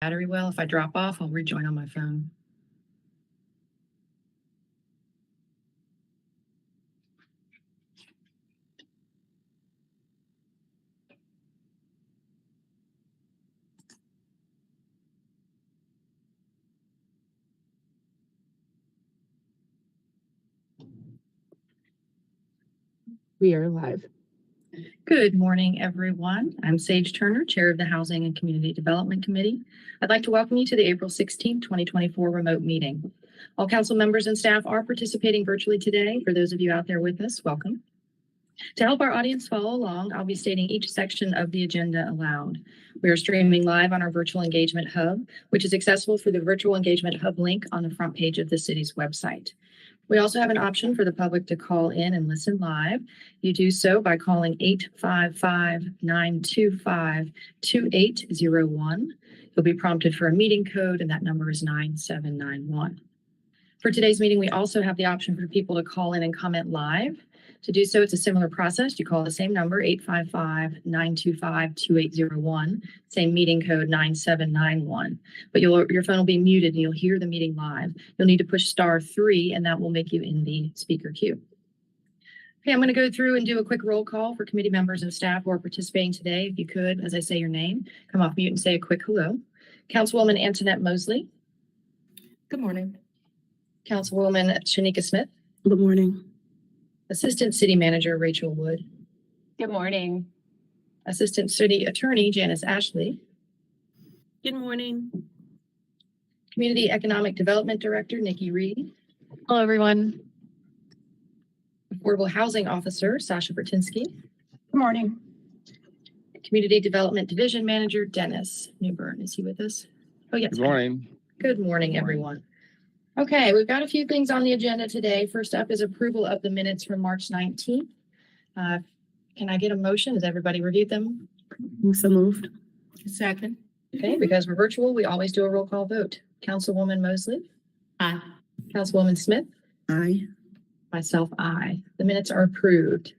Battery well. If I drop off, I'll rejoin on my phone. We are live. Good morning, everyone. I'm Sage Turner, Chair of the Housing and Community Development Committee. I'd like to welcome you to the April 16, 2024 remote meeting. All council members and staff are participating virtually today. For those of you out there with us, welcome. To help our audience follow along, I'll be stating each section of the agenda aloud. We are streaming live on our Virtual Engagement Hub, which is accessible through the Virtual Engagement Hub link on the front page of the city's website. We also have an option for the public to call in and listen live. You do so by calling 855-925-2801. You'll be prompted for a meeting code, and that number is 9791. For today's meeting, we also have the option for people to call in and comment live. To do so, it's a similar process. You call the same number, 855-925-2801, same meeting code 9791. But your phone will be muted and you'll hear the meeting live. You'll need to push *3 and that will make you in the speaker queue. Okay, I'm going to go through and do a quick roll call for committee members and staff who are participating today. If you could, as I say your name, come off mute and say a quick hello. Councilwoman Antoinette Mosley. Good morning. Councilwoman Shanika Smith. Good morning. Assistant City Manager Rachel Wood. Good morning. Assistant City Attorney Janice Ashley. Good morning. Community Economic Development Director Nikki Reed. Hello, everyone. Affordable Housing Officer Sasha Bertinsky. Good morning. Community Development Division Manager Dennis Newburn. Is he with us? Oh, yes. Good morning. Good morning, everyone. Okay, we've got a few things on the agenda today. First up is approval of the minutes from March 19th. Can I get a motion? Has everybody reviewed them? So moved. Second. Okay, because we're virtual, we always do a roll call vote. Councilwoman Mosley? Aye. Councilwoman Smith? Aye. Myself, aye. The minutes are approved.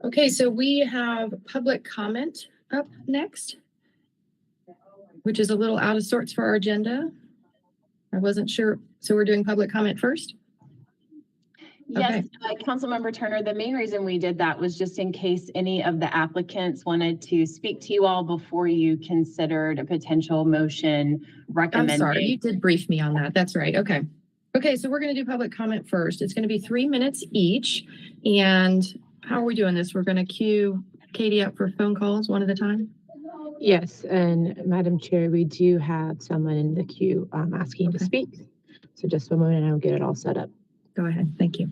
Okay, so we have public comment up next, which is a little out of sorts for our agenda. I wasn't sure. So we're doing public comment first? Yes, Councilmember Turner, the main reason we did that was just in case any of the applicants wanted to speak to you all before you considered a potential motion recommending. I'm sorry, you did brief me on that. That's right. Okay. Okay, so we're going to do public comment first. It's going to be 3 minutes each. And how are we doing this? We're going to queue Katie up for phone calls one at a time? Yes, and Madam Chair, we do have someone in the queue asking to speak. So just a moment and I'll get it all set up. Go ahead. Thank you.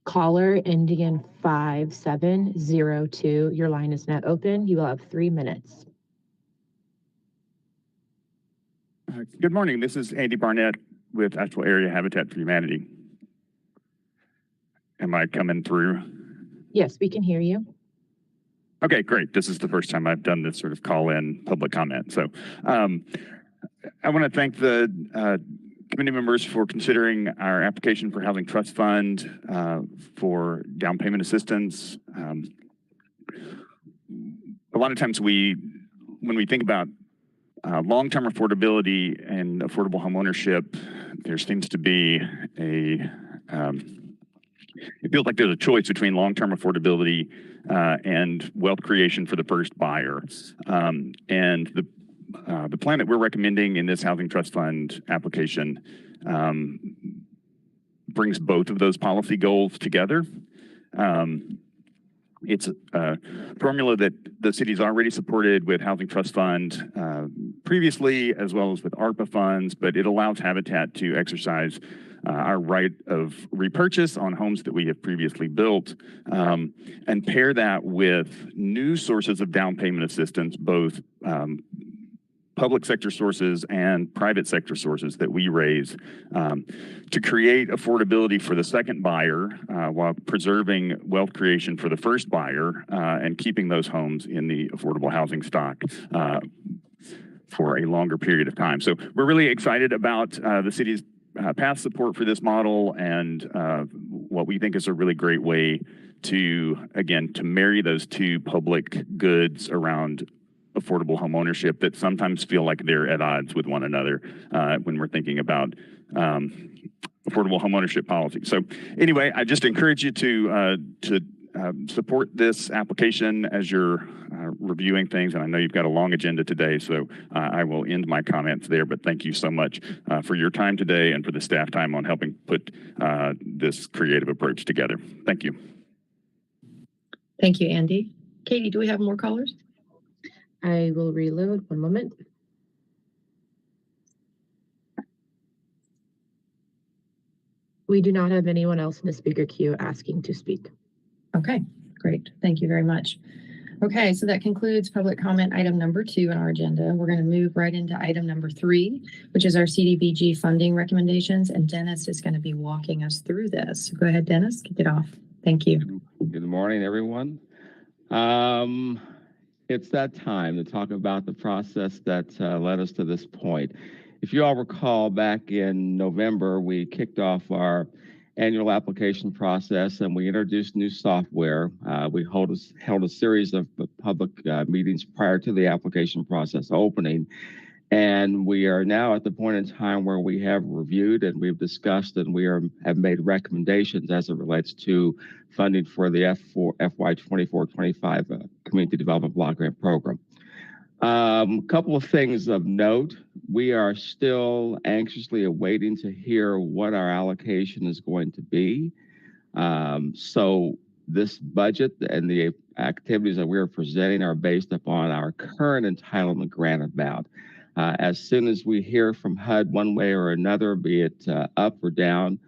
Caller ending in 5702. Your line is now open. You will have 3 minutes. Good morning. This is Andy Barnett with Asheville Area Habitat for Humanity. Am I coming through? Yes, we can hear you. Okay, great. This is the first time I've done this sort of call-in public comment. So I want to thank the committee members for considering our application for Housing Trust Fund for down payment assistance. A lot of times when we think about long-term affordability and affordable home ownership, there seems to be it feels like there's a choice between long-term affordability and wealth creation for the first buyer. And the plan that we're recommending in this Housing Trust Fund application brings both of those policy goals together. It's a formula that the city's already supported with Housing Trust Fund previously, as well as with ARPA funds, but it allows Habitat to exercise our right of repurchase on homes that we have previously built, and pair that with new sources of down payment assistance, both public sector sources and private sector sources that we raise to create affordability for the second buyer while preserving wealth creation for the first buyer and keeping those homes in the affordable housing stock for a longer period of time. So we're really excited about the city's past support for this model and what we think is a really great way to, again, to marry those two public goods around affordable homeownership that sometimes feel like they're at odds with one another when we're thinking about affordable homeownership policy. So anyway, I just encourage you to support this application as you're reviewing things. And I know you've got a long agenda today, so I will end my comments there. But thank you so much for your time today and for the staff time on helping put this creative approach together. Thank you. Thank you, Andy. Katie, do we have more callers? I will reload. One moment. We do not have anyone else in the speaker queue asking to speak. Okay, great. Thank you very much. Okay, so that concludes public comment item number 2 on our agenda. We're going to move right into item number 3, which is our CDBG funding recommendations. And Dennis is going to be walking us through this. So go ahead, Dennis, kick it off. Thank you. Good morning, everyone. It's that time to talk about the process that led us to this point. If you all recall, back in November, we kicked off our annual application process and we introduced new software. We held a series of public meetings prior to the application process opening. And we are now at the point in time where we have reviewed and we've discussed and have made recommendations as it relates to funding for the FY 24-25 Community Development Block Grant Program. A couple of things of note. We are still anxiously awaiting to hear what our allocation is going to be. So this budget and the activities that we are presenting are based upon our current entitlement grant amount. As soon as we hear from HUD one way or another, be it up or down,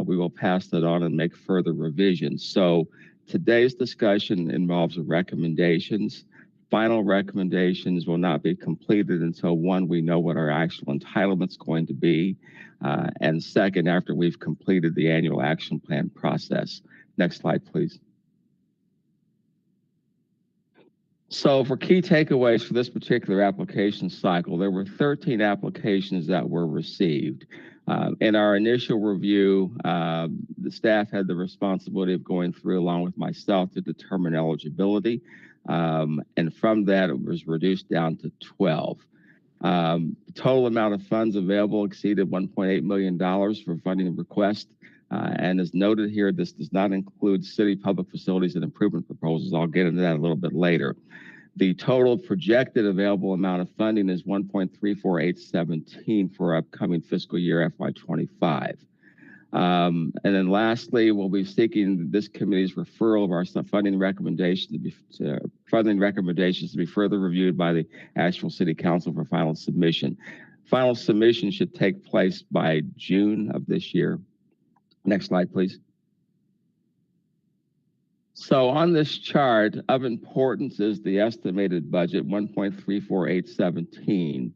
we will pass that on and make further revisions. So today's discussion involves recommendations. Final recommendations will not be completed until, one, we know what our actual entitlement is going to be, and second, after we've completed the annual action plan process. Next slide, please. So for key takeaways for this particular application cycle, there were 13 applications that were received. In our initial review, the staff had the responsibility of going through along with myself to determine eligibility. And from that, it was reduced down to 12. The total amount of funds available exceeded $1.8 million for funding requests. And as noted here, this does not include city public facilities and improvement proposals. I'll get into that a little bit later. The total projected available amount of funding is $1.34817 for upcoming fiscal year FY25. And then lastly, we'll be seeking this committee's referral of our funding recommendations to be further reviewed by the Asheville City Council for final submission. Final submission should take place by June of this year. Next slide, please. So on this chart, of importance is the estimated budget, $1.34817.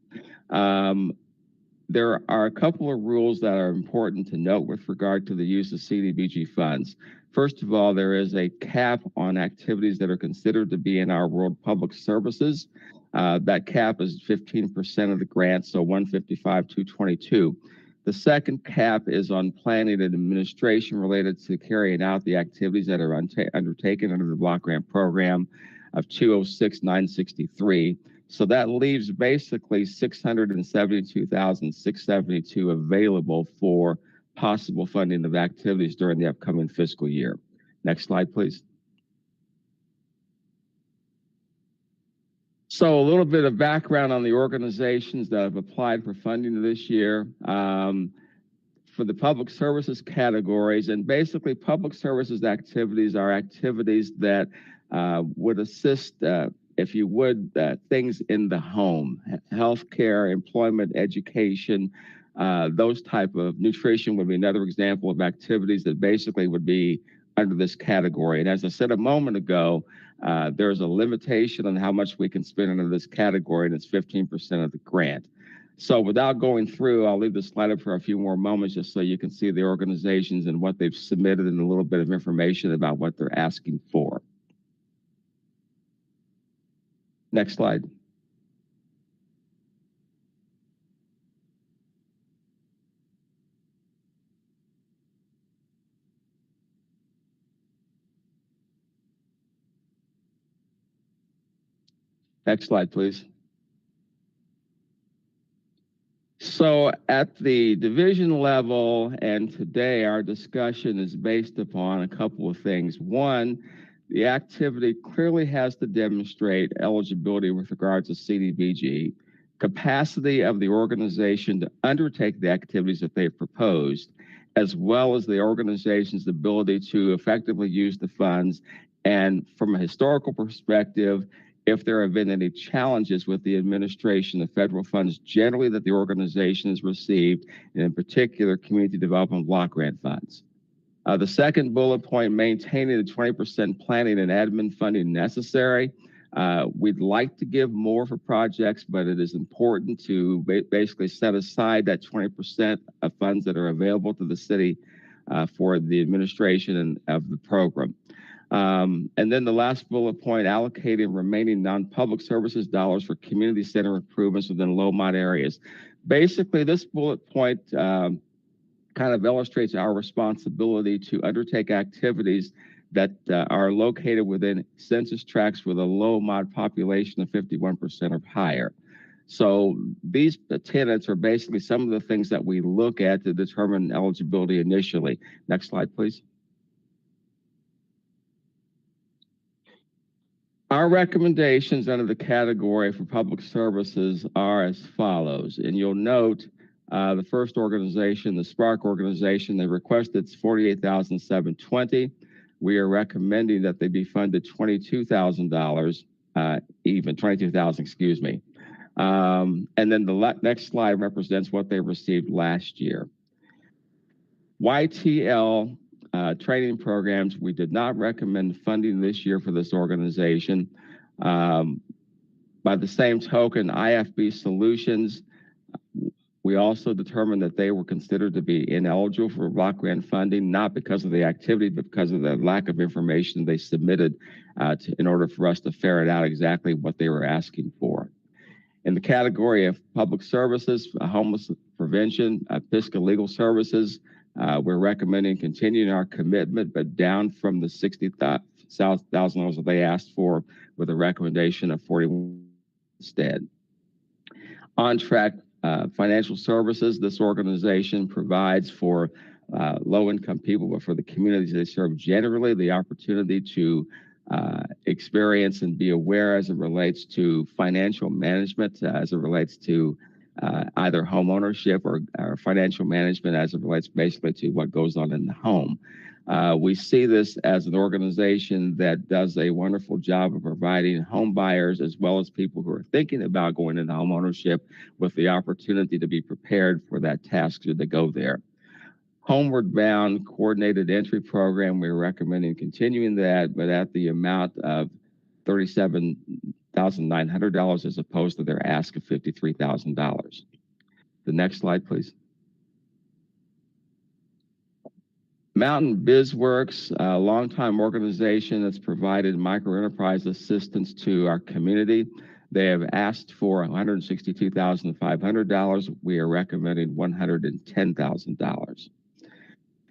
There are a couple of rules that are important to note with regard to the use of CDBG funds. First of all, there is a cap on activities that are considered to be in our world public services. That cap is 15% of the grant, so $155,222. The second cap is on planning and administration related to carrying out the activities that are undertaken under the block grant program of $206,963. So that leaves basically $672,672 available for possible funding of activities during the upcoming fiscal year. Next slide, please. So a little bit of background on the organizations that have applied for funding this year. For the public services categories, and basically public services activities are activities that would assist, if you would, things in the home, healthcare, employment, education, those type of nutrition would be another example of activities that basically would be under this category. And as I said a moment ago, there's a limitation on how much we can spend under this category, and it's 15% of the grant. So without going through, I'll leave the slide up for a few more moments just so you can see the organizations and what they've submitted and a little bit of information about what they're asking for. Next slide. Next slide, please. So at the division level, and today our discussion is based upon a couple of things. One, the activity clearly has to demonstrate eligibility with regards to CDBG, capacity of the organization to undertake the activities that they've proposed, as well as the organization's ability to effectively use the funds. And from a historical perspective, if there have been any challenges with the administration of federal funds generally that the organization has received, and in particular, community development block grant funds. The second bullet point, maintaining the 20% planning and admin funding necessary. We'd like to give more for projects, but it is important to basically set aside that 20% of funds that are available to the city for the administration of the program. And then the last bullet point, allocating remaining non-public services dollars for community center improvements within low-mod areas. Basically, this bullet point kind of illustrates our responsibility to undertake activities that are located within census tracts with a low-mod population of 51% or higher. So these tenets are basically some of the things that we look at to determine eligibility initially. Next slide, please. Our recommendations under the category for public services are as follows. And you'll note the first organization, the Spark organization, they requested $48,720. We are recommending that they be funded $22,000, even $22,000, excuse me. And then the next slide represents what they received last year. YTL training programs, we did not recommend funding this year for this organization. By the same token, IFB Solutions, we also determined that they were considered to be ineligible for block grant funding, not because of the activity, but because of the lack of information they submitted in order for us to ferret out exactly what they were asking for. In the category of public services, homeless prevention, fiscal legal services, we're recommending continuing our commitment, but down from the $60,000 that they asked for, with a recommendation of $41,000 instead. On track financial services, this organization provides for low-income people, but for the communities they serve generally, the opportunity to experience and be aware as it relates to financial management, as it relates to either home ownership or financial management as it relates basically to what goes on in the home. We see this as an organization that does a wonderful job of providing home buyers as well as people who are thinking about going into home ownership with the opportunity to be prepared for that task should they go there. Homeward Bound Coordinated Entry Program, we're recommending continuing that, but at the amount of $37,900 as opposed to their ask of $53,000. The next slide, please. Mountain BizWorks, a longtime organization that's provided microenterprise assistance to our community. They have asked for $162,500. We are recommending $110,000.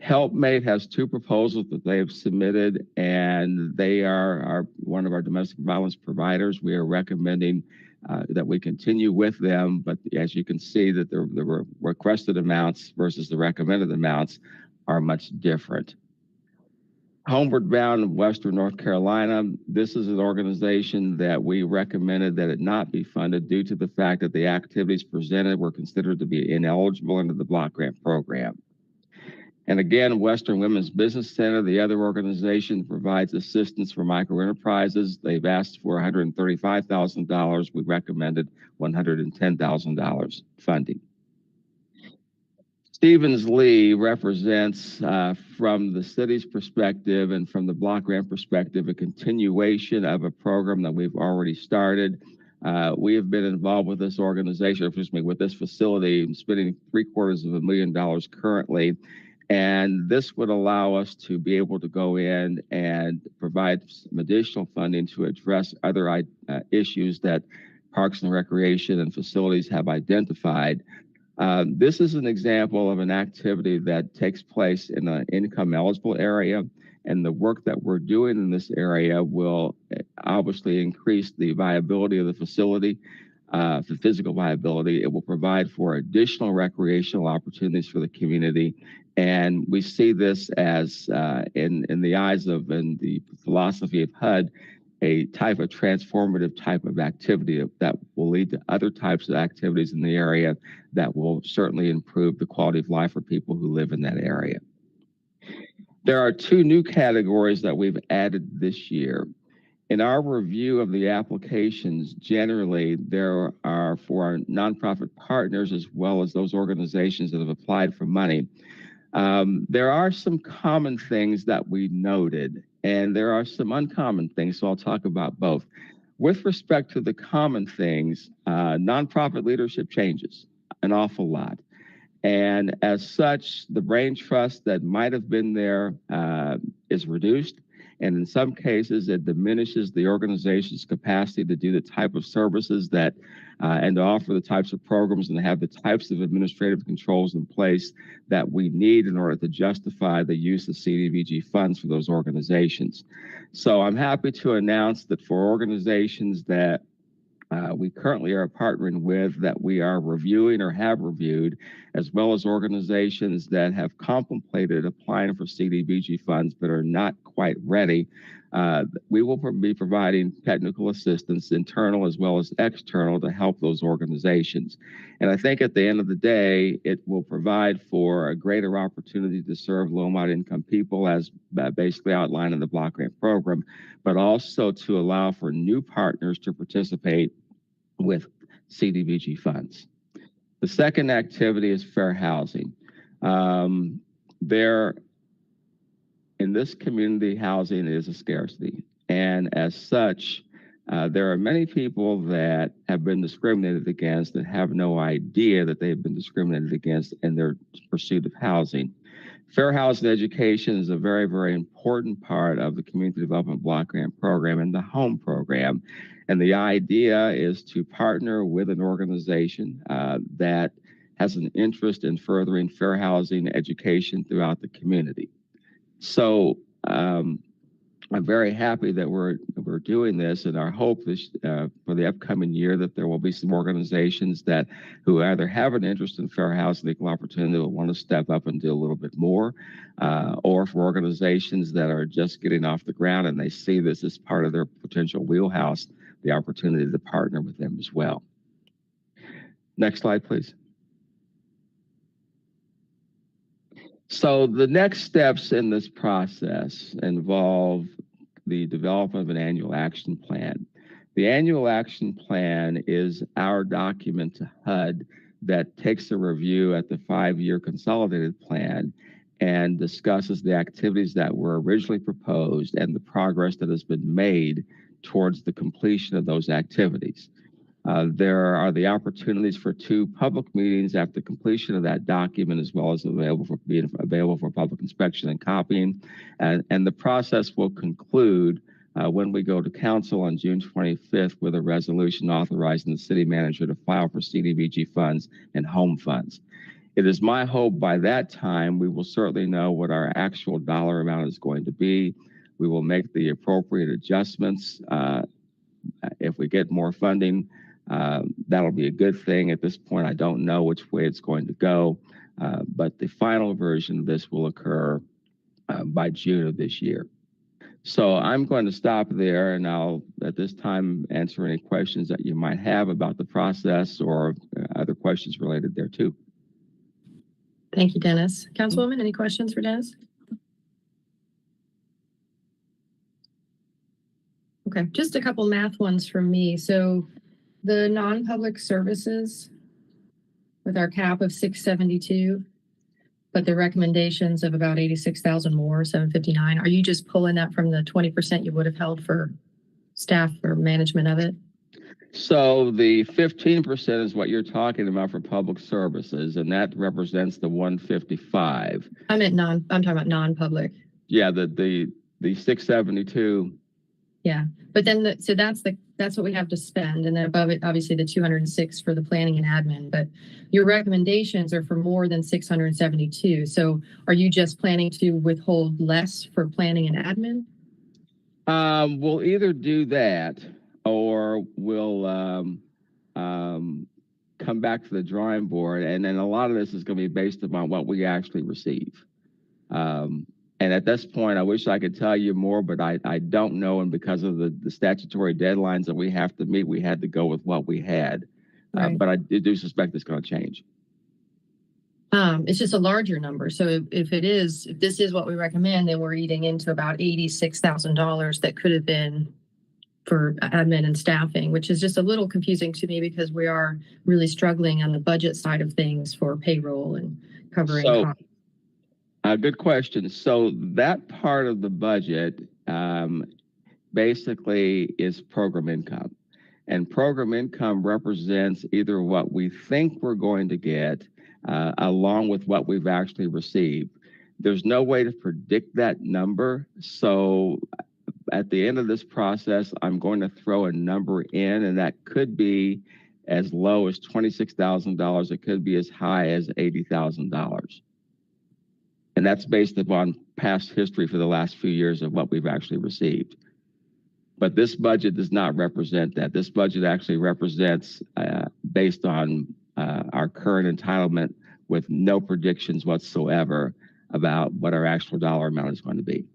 HelpMate has two proposals that they have submitted, and they are one of our domestic violence providers. We are recommending that we continue with them, but as you can see that the requested amounts versus the recommended amounts are much different. Homeward Bound Western North Carolina, this is an organization that we recommended that it not be funded due to the fact that the activities presented were considered to be ineligible under the block grant program. And again, Western Women's Business Center, the other organization, provides assistance for microenterprises. They've asked for $135,000. We recommended $110,000 funding. Stevens Lee represents, from the city's perspective and from the block grant perspective, a continuation of a program that we've already started. We have been involved with this organization, with this facility, spending $750,000 currently. And this would allow us to be able to go in and provide some additional funding to address other issues that Parks and Recreation and facilities have identified. This is an example of an activity that takes place in an income eligible area. And the work that we're doing in this area will obviously increase the viability of the facility, the physical viability. It will provide for additional recreational opportunities for the community. And we see this as, in the eyes of and the philosophy of HUD, a type of transformative type of activity that will lead to other types of activities in the area that will certainly improve the quality of life for people who live in that area. There are two new categories that we've added this year. In our review of the applications, generally, there are for our nonprofit partners as well as those organizations that have applied for money. There are some common things that we noted, and there are some uncommon things, so I'll talk about both. With respect to the common things, nonprofit leadership changes an awful lot. And as such, the brain trust that might have been there is reduced. And in some cases, it diminishes the organization's capacity to do the type of services that and to offer the types of programs and to have the types of administrative controls in place that we need in order to justify the use of CDBG funds for those organizations. So I'm happy to announce that for organizations that we currently are partnering with, that we are reviewing or have reviewed, as well as organizations that have contemplated applying for CDBG funds but are not quite ready, we will be providing technical assistance, internal as well as external, to help those organizations. And I think at the end of the day, it will provide for a greater opportunity to serve low and moderate income people, as basically outlined in the block grant program, but also to allow for new partners to participate with CDBG funds. The second activity is fair housing. In this community, housing is a scarcity. And as such, there are many people that have been discriminated against and have no idea that they've been discriminated against in their pursuit of housing. Fair housing education is a very, very important part of the Community Development Block Grant Program and the HOME program. And the idea is to partner with an organization that has an interest in furthering fair housing education throughout the community. So I'm very happy that we're doing this, and our hope is for the upcoming year that there will be some organizations that who either have an interest in fair housing equal opportunity will want to step up and do a little bit more, or for organizations that are just getting off the ground and they see this as part of their potential wheelhouse, the opportunity to partner with them as well. Next slide, please. So the next steps in this process involve the development of an annual action plan. The annual action plan is our document to HUD that takes a review at the 5-year consolidated plan and discusses the activities that were originally proposed and the progress that has been made towards the completion of those activities. There are the opportunities for 2 public meetings after completion of that document, as well as being available for public inspection and copying. And the process will conclude when we go to council on June 25th with a resolution authorizing the city manager to file for CDBG funds and home funds. It is my hope by that time we will certainly know what our actual dollar amount is going to be. We will make the appropriate adjustments. If we get more funding, that'll be a good thing. At this point, I don't know which way it's going to go, but the final version of this will occur by June of this year. So I'm going to stop there, and I'll, at this time, answer any questions that you might have about the process or other questions related thereto. Thank you, Dennis. Councilwoman, any questions for Dennis? Okay, just a couple math ones from me. So the non-public services with our cap of 672, but the recommendations of about 86,000 more, 759. Are you just pulling that from the 20% you would have held for staff or management of it? So the 15% is what you're talking about for public services, and that represents the 155. I'm talking about non-public. Yeah, the 672 Yeah, but then, so that's what we have to spend, and then above it, obviously the 206 for the planning and admin, but your recommendations are for more than 672. So are you just planning to withhold less for planning and admin? We'll either do that or we'll come back to the drawing board, and then a lot of this is going to be based upon what we actually receive. And at this point, I wish I could tell you more, but I don't know. And because of the statutory deadlines that we have to meet, we had to go with what we had. Right. But I do suspect it's going to change. It's just a larger number. So if this is what we recommend, then we're eating into about $86,000 that could have been for admin and staffing, which is just a little confusing to me because we are really struggling on the budget side of things for payroll and covering costs. Good question. So that part of the budget basically is program income. And program income represents either what we think we're going to get along with what we've actually received. There's no way to predict that number. So at the end of this process, I'm going to throw a number in, and that could be as low as $26,000. It could be as high as $80,000. And that's based upon past history for the last few years of what we've actually received. But this budget does not represent that. This budget actually represents based on our current entitlement with no predictions whatsoever about what our actual dollar amount is going to be.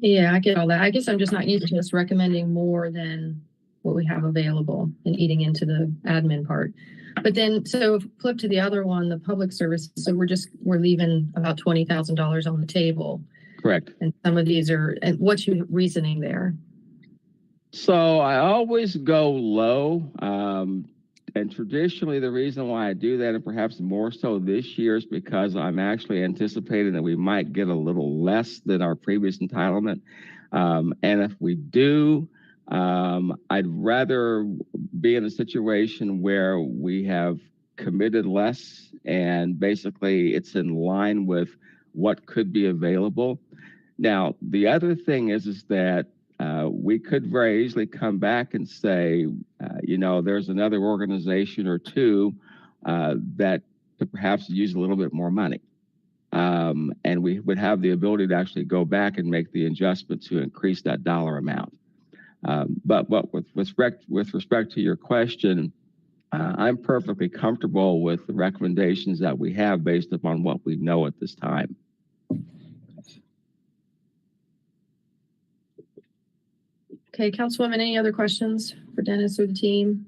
Yeah, I get all that. I guess I'm just not used to us recommending more than what we have available and eating into the admin part. But then, so flip to the other one, the public service. So we're leaving about $20,000 on the table. Correct. And some of these are, and what's your reasoning there? So I always go low. And traditionally, the reason why I do that, and perhaps more so this year, is because I'm actually anticipating that we might get a little less than our previous entitlement. And if we do, I'd rather be in a situation where we have committed less and basically it's in line with what could be available. Now, the other thing is that we could very easily come back and say, there's another organization or two that could perhaps use a little bit more money. And we would have the ability to actually go back and make the adjustment to increase that dollar amount. But with respect to your question, I'm perfectly comfortable with the recommendations that we have based upon what we know at this time. Okay, Councilwoman, any other questions for Dennis or the team?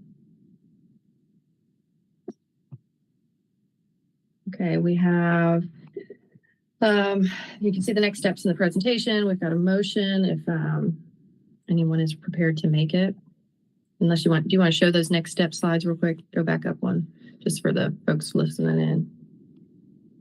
Okay, we have, you can see the next steps in the presentation. We've got a motion if anyone is prepared to make it. Unless do you want to show those next step slides real quick? Go back up one, just for the folks listening in.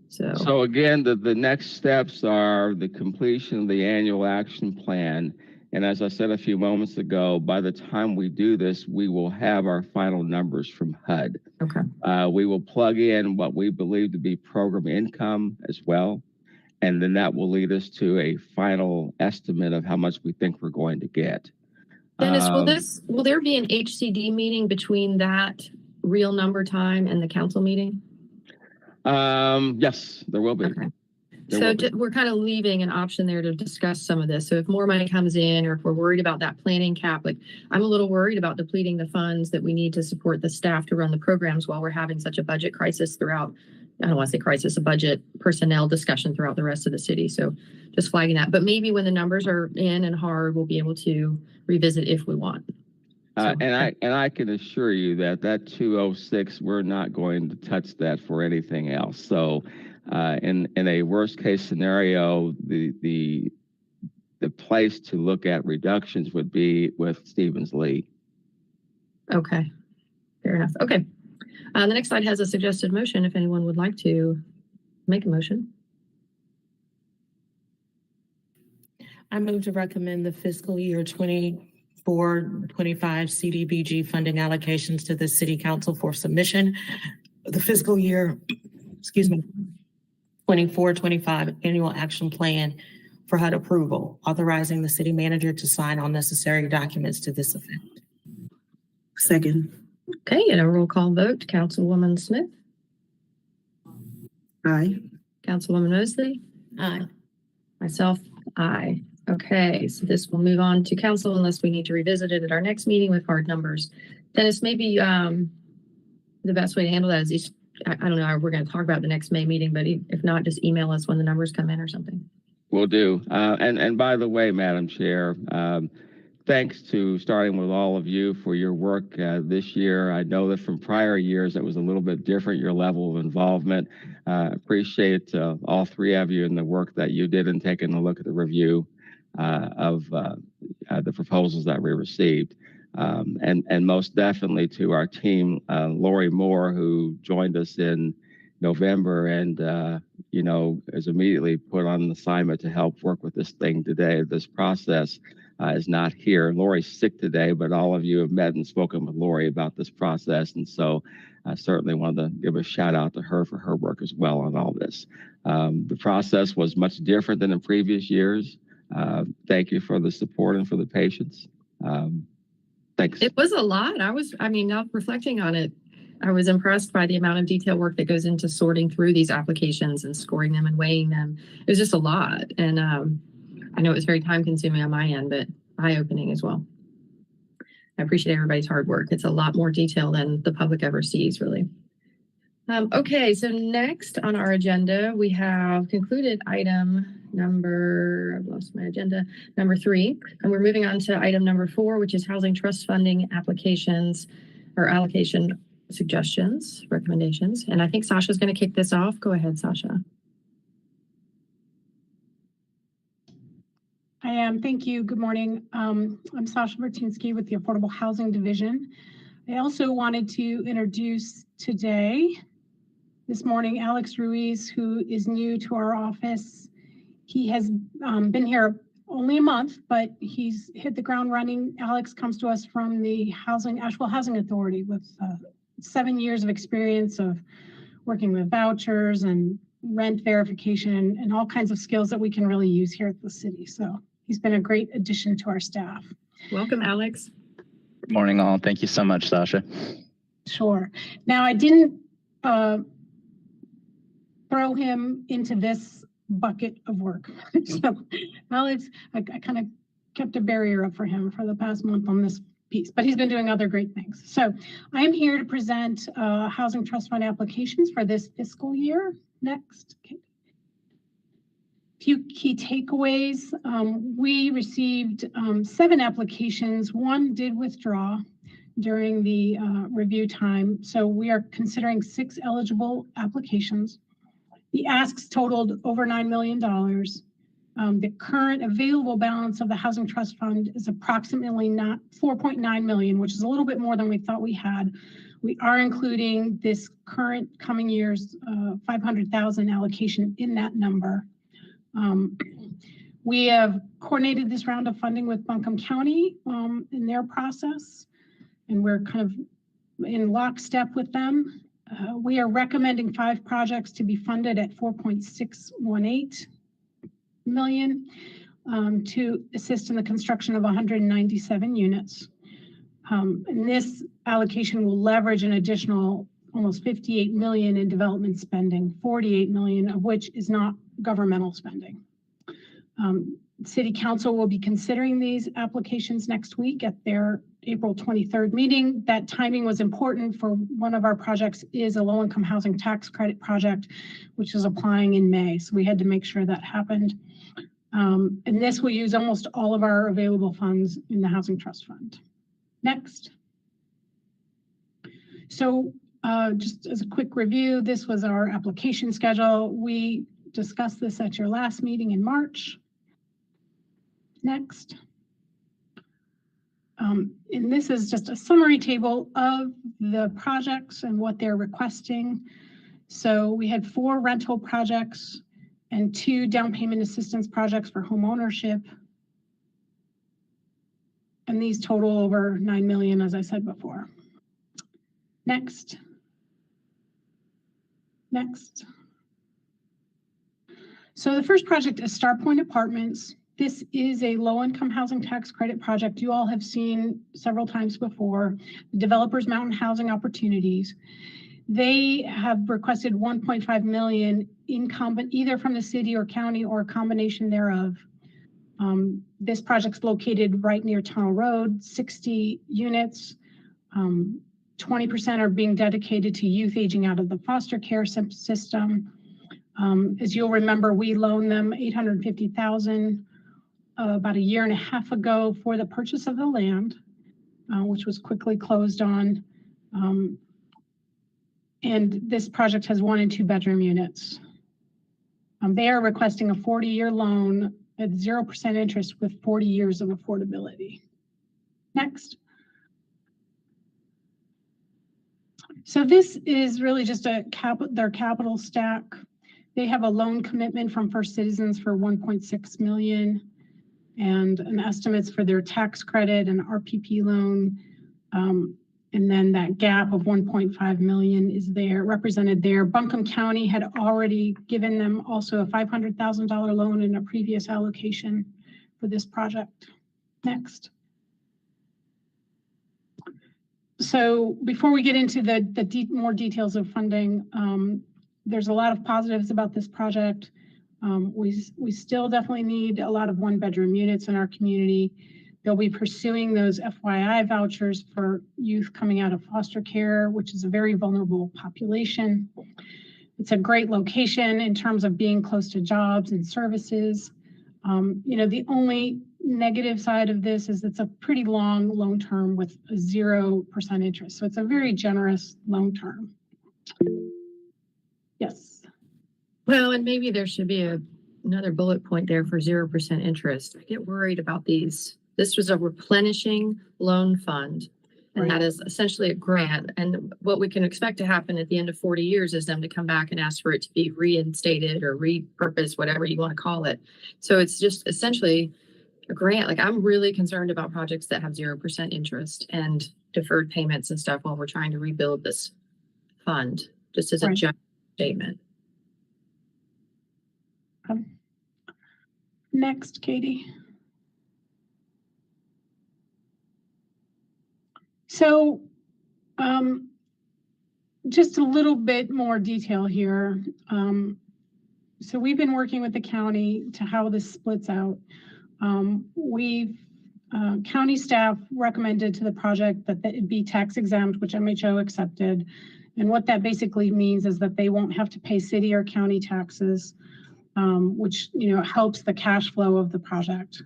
So again, the next steps are the completion of the annual action plan. And as I said a few moments ago, by the time we do this, we will have our final numbers from HUD. Okay. We will plug in what we believe to be program income as well. And then that will lead us to a final estimate of how much we think we're going to get. Dennis, will there be an HCD meeting between that real number time and the council meeting? Yes, there will be. Okay. So we're kind of leaving an option there to discuss some of this. So if more money comes in, or if we're worried about that planning cap, like I'm a little worried about depleting the funds that we need to support the staff to run the programs while we're having such a budget crisis throughout, I don't want to say crisis, a budget personnel discussion throughout the rest of the city. So just flagging that. But maybe when the numbers are in and hard, we'll be able to revisit if we want. And I can assure you that 206, we're not going to touch that for anything else. So in a worst case scenario, the place to look at reductions would be with Stevens Lee. Okay, fair enough. Okay, the next slide has a suggested motion if anyone would like to make a motion. I move to recommend the fiscal year 24-25 CDBG funding allocations to the City Council for submission. The fiscal year, 24-25 annual action plan for HUD approval, authorizing the city manager to sign all necessary documents to this effect. Second. Okay, and a roll call vote. Councilwoman Smith, Aye. Councilwoman Mosley, Aye. myself, aye. Okay, so this will move on to council unless we need to revisit it at our next meeting with hard numbers. Dennis, maybe the best way to handle that is each, I don't know, we're going to talk about the next May meeting, but if not, just email us when the numbers come in or something. Will do. And by the way, Madam Chair, thanks to starting with all of you for your work this year. I know that from prior years it was a little bit different, your level of involvement. Appreciate all three of you and the work that you did in taking a look at the review of the proposals that we received. And most definitely to our team, Lori Moore, who joined us in November and, is immediately put on an assignment to help work with this thing today. This process is not here. Lori's sick today, but all of you have met and spoken with Lori about this process. And so I certainly want to give a shout out to her for her work as well on all this. The process was much different than in previous years. Thank you for the support and for the patience. Thanks. It was a lot. Now reflecting on it, I was impressed by the amount of detail work that goes into sorting through these applications and scoring them and weighing them. It was just a lot. And I know it was very time consuming on my end, but eye opening as well. I appreciate everybody's hard work. It's a lot more detail than the public ever sees, really. Okay, so next on our agenda, we have concluded item number 3, and we're moving on to item number 4, which is housing trust funding applications or allocation suggestions, recommendations. And I think Sasha's going to kick this off. Go ahead, Sasha. I am. Thank you. Good morning. I'm Sasha Martinsky with the Affordable Housing Division. I also wanted to introduce this morning, Alex Ruiz, who is new to our office. He has been here only a month, but he's hit the ground running. Alex comes to us from the Asheville Housing Authority with 7 years of experience of working with vouchers and rent verification and all kinds of skills that we can really use here at the city. So he's been a great addition to our staff. Welcome, Alex. Good morning, all. Thank you so much, Sasha. Sure. Now, I didn't throw him into this bucket of work. So Alex, I kind of kept a barrier up for him for the past month on this piece, but he's been doing other great things. So I'm here to present housing trust fund applications for this fiscal year. Next. Okay. Few key takeaways. We received 7 applications. 1 did withdraw during the review time. So we are considering 6 eligible applications. The asks totaled over $9 million. The current available balance of the Housing Trust Fund is approximately $4.9 million, which is a little bit more than we thought we had. We are including this current coming year's $500,000 allocation in that number. We have coordinated this round of funding with Buncombe County in their process, and we're kind of in lockstep with them. We are recommending 5 projects to be funded at $4.618 million to assist in the construction of 197 units. And this allocation will leverage an additional almost $58 million in development spending, $48 million of which is not governmental spending. City Council will be considering these applications next week at their April 23rd meeting. That timing was important for one of our projects is a low-income housing tax credit project, which is applying in May. So we had to make sure that happened. And this will use almost all of our available funds in the Housing Trust Fund. Next. So just as a quick review, this was our application schedule. We discussed this at your last meeting in March. Next. And this is just a summary table of the projects and what they're requesting. So we had 4 rental projects and 2 down payment assistance projects for home ownership. And these total over $9 million, as I said before. Next. Next. So the first project is Star Point Apartments. This is a low-income housing tax credit project you all have seen several times before. Developers Mountain Housing Opportunities. They have requested 1.5 million either from the city or county or a combination thereof. This project's located right near Tunnel Road, 60 units. 20% are being dedicated to youth aging out of the foster care system. As you'll remember, we loaned them $850,000 about a year and a half ago for the purchase of the land, which was quickly closed on. And this project has 1 and 2 bedroom units. They are requesting a 40-year loan at 0% interest with 40 years of affordability. Next. So this is really just their capital stack. They have a loan commitment from First Citizens for 1.6 million and an estimates for their tax credit and RPP loan. And then that gap of 1.5 million is there, represented there. Buncombe County had already given them also a $500,000 loan in a previous allocation for this project. Next. So before we get into the more details of funding, there's a lot of positives about this project. We still definitely need a lot of 1-bedroom units in our community. They'll be pursuing those FYI vouchers for youth coming out of foster care, which is a very vulnerable population. It's a great location in terms of being close to jobs and services. The only negative side of this is it's a pretty long loan term with a 0% interest. So it's a very generous loan term. Yes. Well, and maybe there should be another bullet point there for 0% interest. I get worried about these. This was a replenishing loan fund, and that is essentially a grant. And what we can expect to happen at the end of 40 years is them to come back and ask for it to be reinstated or repurposed, whatever you want to call it. So it's just essentially a grant. Like, I'm really concerned about projects that have 0% interest and deferred payments and stuff while we're trying to rebuild this fund, just as a general statement. Next, Katie. So just a little bit more detail here. So we've been working with the county to how this splits out. County staff recommended to the project that it be tax exempt, which MHO accepted. And what that basically means is that they won't have to pay city or county taxes, which helps the cash flow of the project.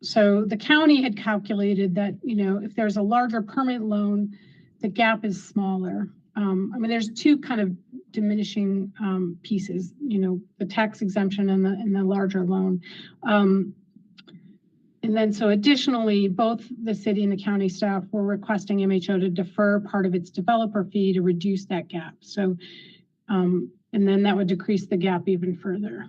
So the county had calculated that, if there's a larger permanent loan, the gap is smaller. There's two kind of diminishing pieces, the tax exemption and the larger loan. And then so additionally, both the city and the county staff were requesting MHO to defer part of its developer fee to reduce that gap. So, and then that would decrease the gap even further.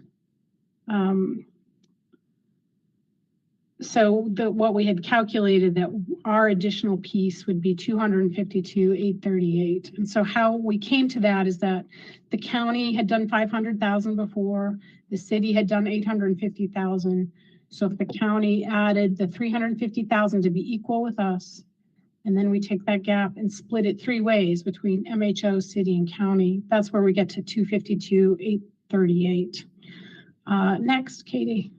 So what we had calculated that our additional piece would be $252,838. And so how we came to that is that the county had done $500,000 before, the city had done $850,000. So if the county added the $350,000 to be equal with us, and then we take that gap and split it 3 ways between MHO, city, and county, that's where we get to $252,838. Next, Katie.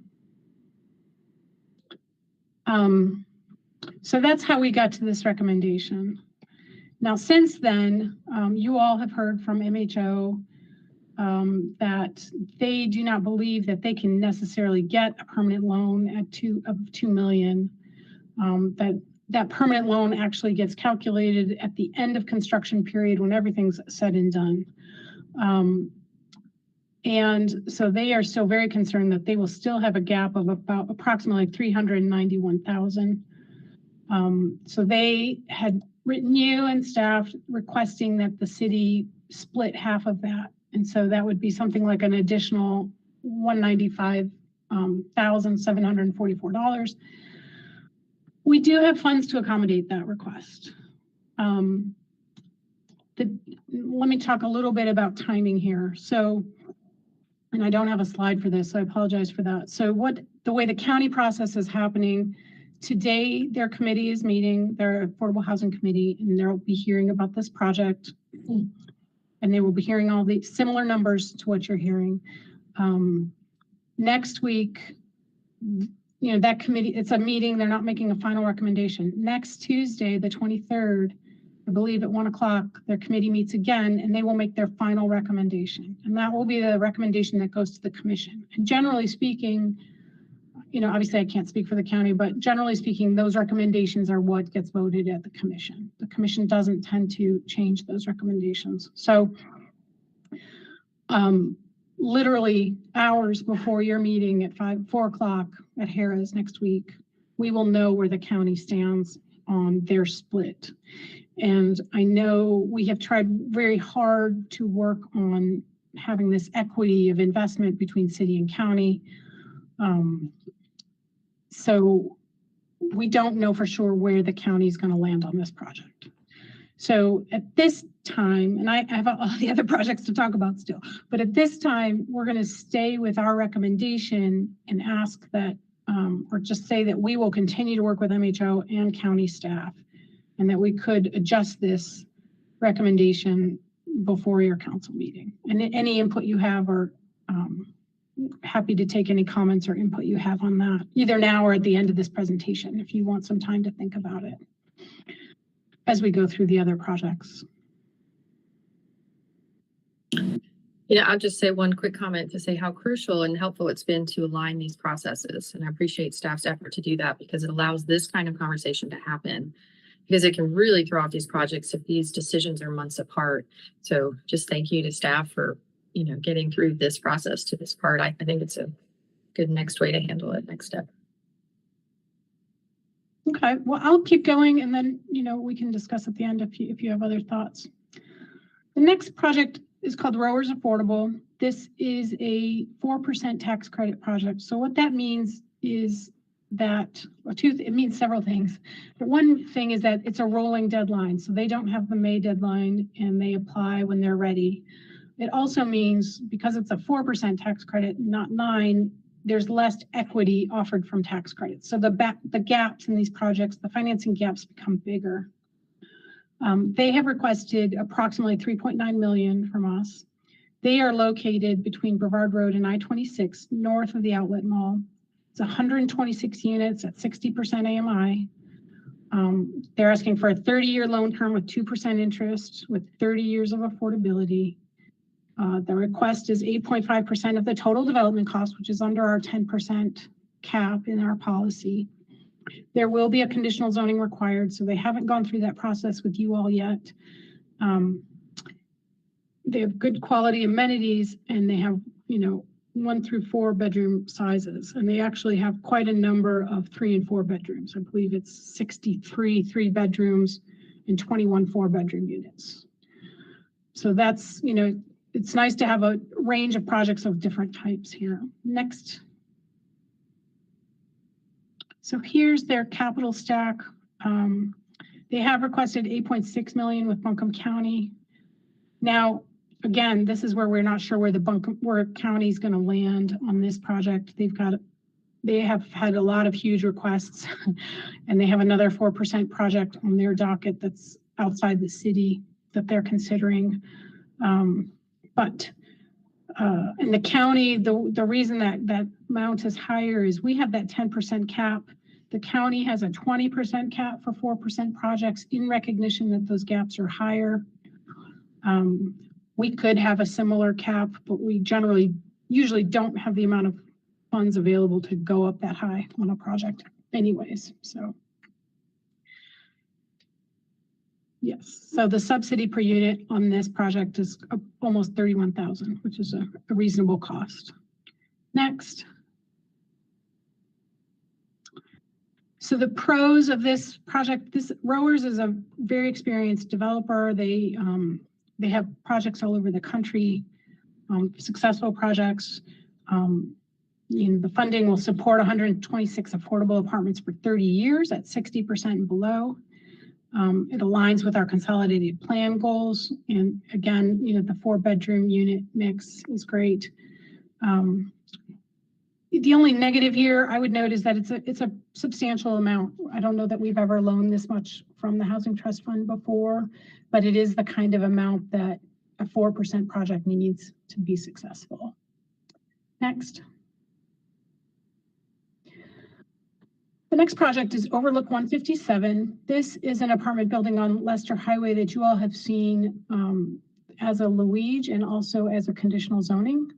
So that's how we got to this recommendation. Now, since then, you all have heard from MHO that they do not believe that they can necessarily get a permanent loan at $2 million. That permanent loan actually gets calculated at the end of construction period when everything's said and done. And so they are still very concerned that they will still have a gap of about approximately $391,000. So they had written you and staff requesting that the city split half of that. And so that would be something like an additional $195,744. We do have funds to accommodate that request. Let me talk a little bit about timing here. So And I don't have a slide for this, so I apologize for that. So the way the county process is happening, today their committee is meeting, their Affordable Housing Committee, and they'll be hearing about this project. And they will be hearing all the similar numbers to what you're hearing. Next week, that committee, it's a meeting, they're not making a final recommendation. Next Tuesday, the 23rd, I believe at 1:00, their committee meets again and they will make their final recommendation. And that will be the recommendation that goes to the commission. And generally speaking, obviously I can't speak for the county, but generally speaking, those recommendations are what gets voted at the commission. The commission doesn't tend to change those recommendations. So literally hours before your meeting at 4:00 at Harrah's next week, we will know where the county stands on their split. And I know we have tried very hard to work on having this equity of investment between city and county. So we don't know for sure where the county is going to land on this project. So at this time, and I have all the other projects to talk about still, but at this time, we're going to stay with our recommendation and ask that, or just say that we will continue to work with MHO and county staff, and that we could adjust this recommendation before your council meeting. And any input you have, or happy to take any comments or input you have on that, either now or at the end of this presentation, if you want some time to think about it as we go through the other projects. I'll just say one quick comment to say how crucial and helpful it's been to align these processes. And I appreciate staff's effort to do that, because it allows this kind of conversation to happen, because it can really throw off these projects if these decisions are months apart. So just thank you to staff for, getting through this process to this part. I think it's a good next way to handle it, next step. Okay, well, I'll keep going, and then, we can discuss at the end if you have other thoughts. The next project is called Rowers Affordable. This is a 4% tax credit project. So what that means is that, it means several things. But one thing is that it's a rolling deadline. So they don't have the May deadline and they apply when they're ready. It also means, because it's a 4% tax credit, not 9%, there's less equity offered from tax credits. So the gaps in these projects, the financing gaps become bigger. They have requested approximately $3.9 million from us. They are located between Brevard Road and I-26, north of the Outlet Mall. It's 126 units at 60% AMI. They're asking for a 30-year loan term with 2% interest with 30 years of affordability. The request is 8.5% of the total development cost, which is under our 10% cap in our policy. There will be a conditional zoning required, so they haven't gone through that process with you all yet. They have good quality amenities, and they have, 1 through 4 bedroom sizes, and they actually have quite a number of 3 and 4 bedrooms. I believe it's 63 3 bedrooms and 21 4 bedroom units. So that's, it's nice to have a range of projects of different types here. Next. So here's their capital stack. They have requested $8.6 million with Buncombe County. Now, again, this is where we're not sure where county is going to land on this project. They have had a lot of huge requests, and they have another 4% project on their docket that's outside the city that they're considering. But in the county, the reason that amount is higher is we have that 10% cap. The county has a 20% cap for 4% projects in recognition that those gaps are higher. We could have a similar cap, but we usually don't have the amount of funds available to go up that high on a project anyways. So yes, so the subsidy per unit on this project is almost $31,000, which is a reasonable cost. Next. So the pros of this project, Rowers is a very experienced developer. They have projects all over the country, successful projects. The funding will support 126 affordable apartments for 30 years at 60% and below. It aligns with our consolidated plan goals. And again, the 4 bedroom unit mix is great. The only negative here I would note is that it's a substantial amount. I don't know that we've ever loaned this much from the Housing Trust Fund before, but it is the kind of amount that a 4% project needs to be successful. Next. The next project is Overlook 157. This is an apartment building on Leicester Highway that you all have seen as a Luigi and also as a conditional zoning.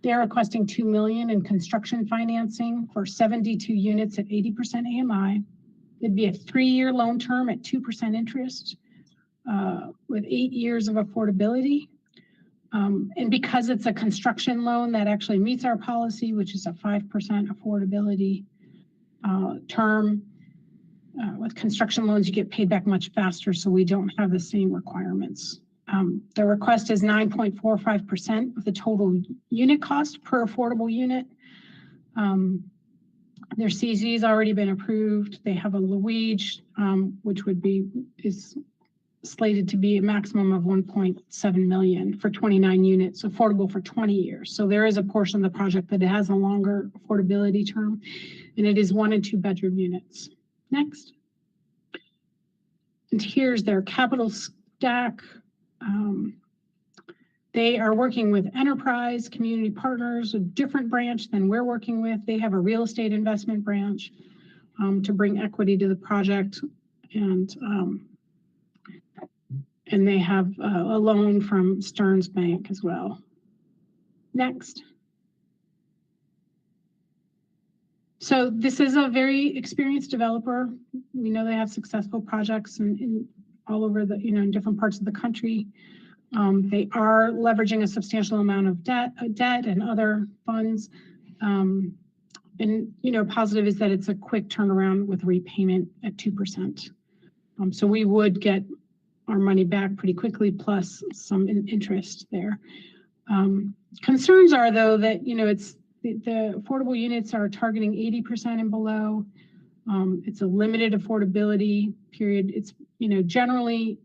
They're requesting $2 million in construction financing for 72 units at 80% AMI. It'd be a 3-year loan term at 2% interest with 8 years of affordability. And because it's a construction loan, that actually meets our policy, which is a 5% affordability term. With construction loans, you get paid back much faster, so we don't have the same requirements. The request is 9.45% of the total unit cost per affordable unit. Their CZ has already been approved. They have a Luigi, which is slated to be a maximum of 1.7 million for 29 units, affordable for 20 years. So there is a portion of the project that has a longer affordability term, and it is 1 and 2 bedroom units. Next. And here's their capital stack. They are working with enterprise community partners, a different branch than we're working with. They have a real estate investment branch to bring equity to the project, and they have a loan from Stearns Bank as well. Next. So this is a very experienced developer. We know they have successful projects in all over the, in different parts of the country. They are leveraging a substantial amount of debt and other funds. And, positive is that it's a quick turnaround with repayment at 2%. So we would get our money back pretty quickly, plus some interest there. Concerns are, though, that, it's the affordable units are targeting 80% and below. It's a limited affordability period. It's, generally,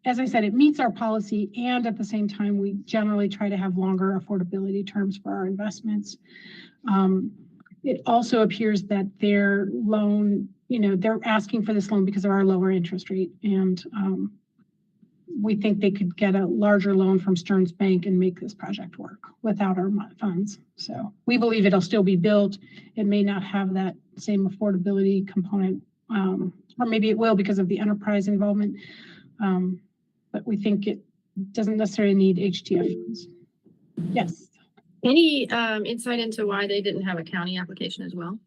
as I said, it meets our policy, and at the same time, we generally try to have longer affordability terms for our investments. It also appears that their loan, they're asking for this loan because of our lower interest rate, and we think they could get a larger loan from Stearns Bank and make this project work without our funds. So we believe it'll still be built. It may not have that same affordability component, or maybe it will because of the enterprise involvement. But we think it doesn't necessarily need HTF funds. Yes. Any insight into why they didn't have a county application as well?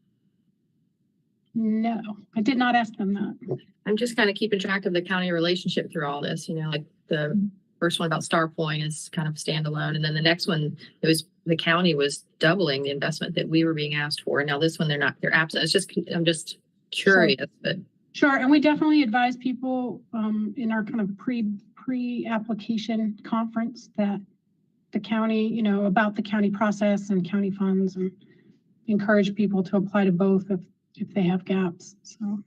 No, I did not ask them that. I'm just kind of keeping track of the county relationship through all this. Like the first one about Star Point is kind of standalone, and then the next one, it was the county was doubling the investment that we were being asked for. And now this one, they're absent. I'm just curious, but. Sure, and we definitely advise people in our kind of pre-application conference that the county, about the county process and county funds, and encourage people to apply to both if they have gaps. So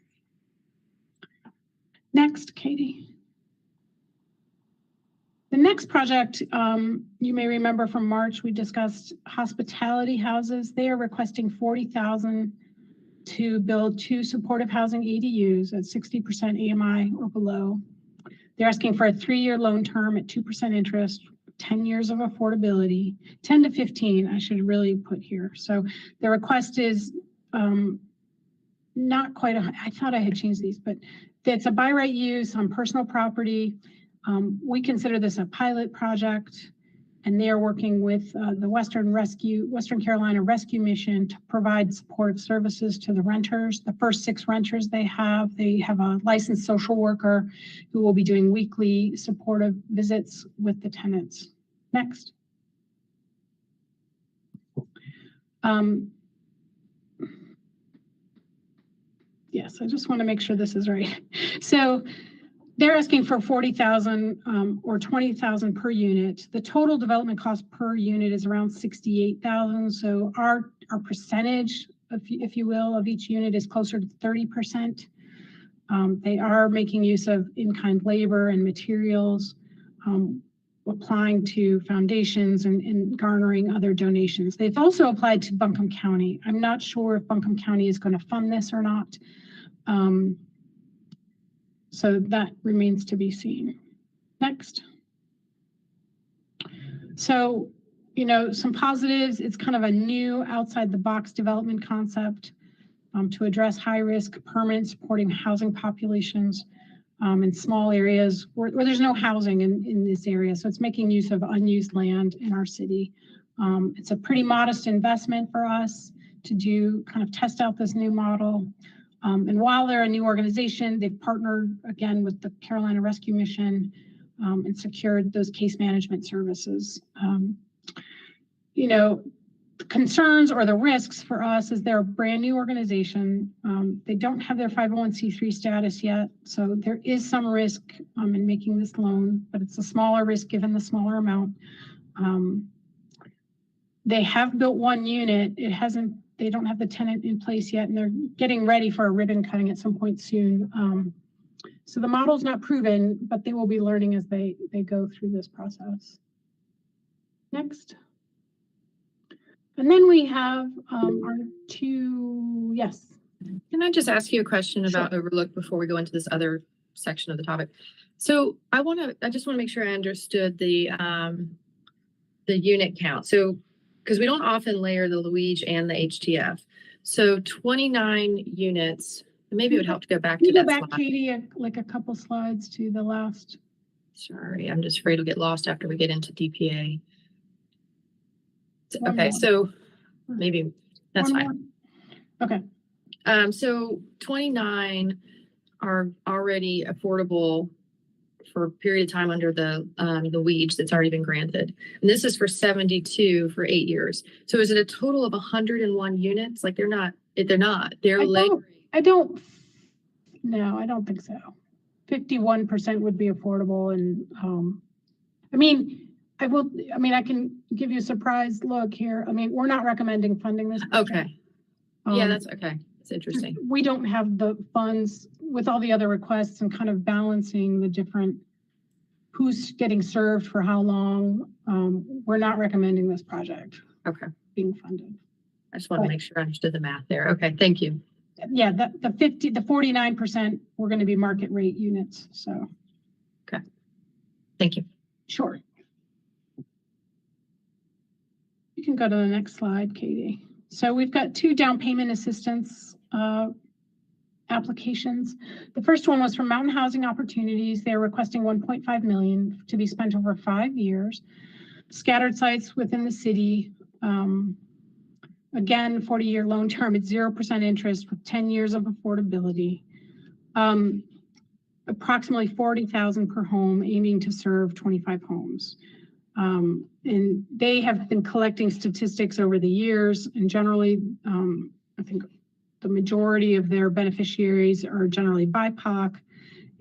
next, Katie. The next project, you may remember from March, we discussed hospitality houses. They are requesting $40,000 to build 2 supportive housing ADUs at 60% AMI or below. They're asking for a 3-year loan term at 2% interest, 10 years of affordability, 10 to 15, I should really put here. So the request is not quite I thought I had changed these, but it's a by right use on personal property. We consider this a pilot project, and they are working with the Western Carolina Rescue Mission to provide support services to the renters. The first 6 renters they have a licensed social worker who will be doing weekly supportive visits with the tenants. Next. Yes, I just want to make sure this is right. So they're asking for $40,000 or $20,000 per unit. The total development cost per unit is around $68,000. So our percentage, if you will, of each unit is closer to 30%. They are making use of in-kind labor and materials. applying to foundations and garnering other donations. They've also applied to Buncombe County. I'm not sure if Buncombe County is going to fund this or not. So that remains to be seen. Next. So, you know, some positives, it's kind of a new outside the box development concept to address high risk permanent supporting housing populations in small areas where there's no housing in this area. So it's making use of unused land in our city. It's a pretty modest investment for us to do kind of test out this new model. And while they're a new organization, they've partnered again with the Carolina Rescue Mission and secured those case management services. You know, the concerns or the risks for us is they're a brand new organization. They don't have their 501c3 status yet. So there is some risk in making this loan, but it's a smaller risk given the smaller amount. They have built one unit. They don't have the tenant in place yet, and they're getting ready for a ribbon cutting at some point soon. So the model's not proven, but they will be learning as they go through this process. Next. And then we have our two, yes. Can I just ask you a question about Overlook before we go into this other section of the topic? So I just want to make sure I understood the unit count. So, because we don't often layer the Luigi and the HTF. So 29 units, maybe it would help to go back to that slide. Katie, like a couple slides to the last. Sorry, I'm just afraid it'll get lost after we get into DPA. One Okay, more. so maybe that's One fine. more. Okay. So 29 are already affordable for a period of time under the WEAGE that's already been granted. And this is for 72 for 8 years. So is it a total of 101 units? Like they're not. They're I don't think so. 51% would be affordable. And I can give you a surprise look here. I mean, we're not recommending funding this. Okay. Yeah, that's okay. It's interesting. We don't have the funds with all the other requests and kind of balancing the different who's getting served for how long. We're not recommending this project. Okay. Being funded. I just want to make sure I understood the math there. Okay, thank you. Yeah, the 49% we're going to be market rate units. So. Okay. Thank you. Sure. You can go to the next slide, Katie. So we've got two down payment assistance applications. The first one was from Mountain Housing Opportunities. They're requesting $1.5 million to be spent over 5 years, scattered sites within the city. Again, 40-year loan term at 0% interest with 10 years of affordability. Approximately $40,000 per home, aiming to serve 25 homes. And they have been collecting statistics over the years, and generally, I think the majority of their beneficiaries are generally BIPOC,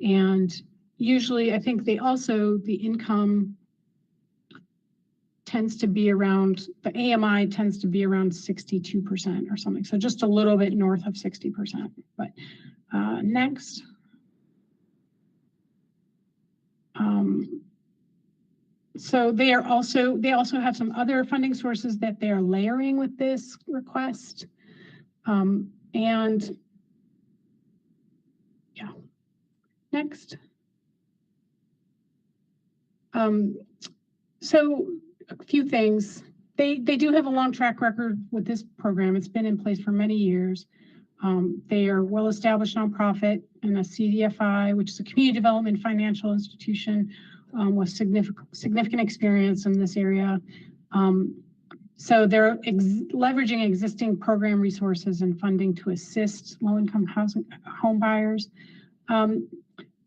and usually I think the income tends to be around, the AMI tends to be around 62% or something, so just a little bit north of 60%. But next. So they also have some other funding sources that they are layering with this request. And yeah, next. So a few things. They do have a long track record with this program. It's been in place for many years. They are well-established nonprofit and a CDFI, which is a community development financial institution with significant experience in this area. So they're leveraging existing program resources and funding to assist low-income home buyers.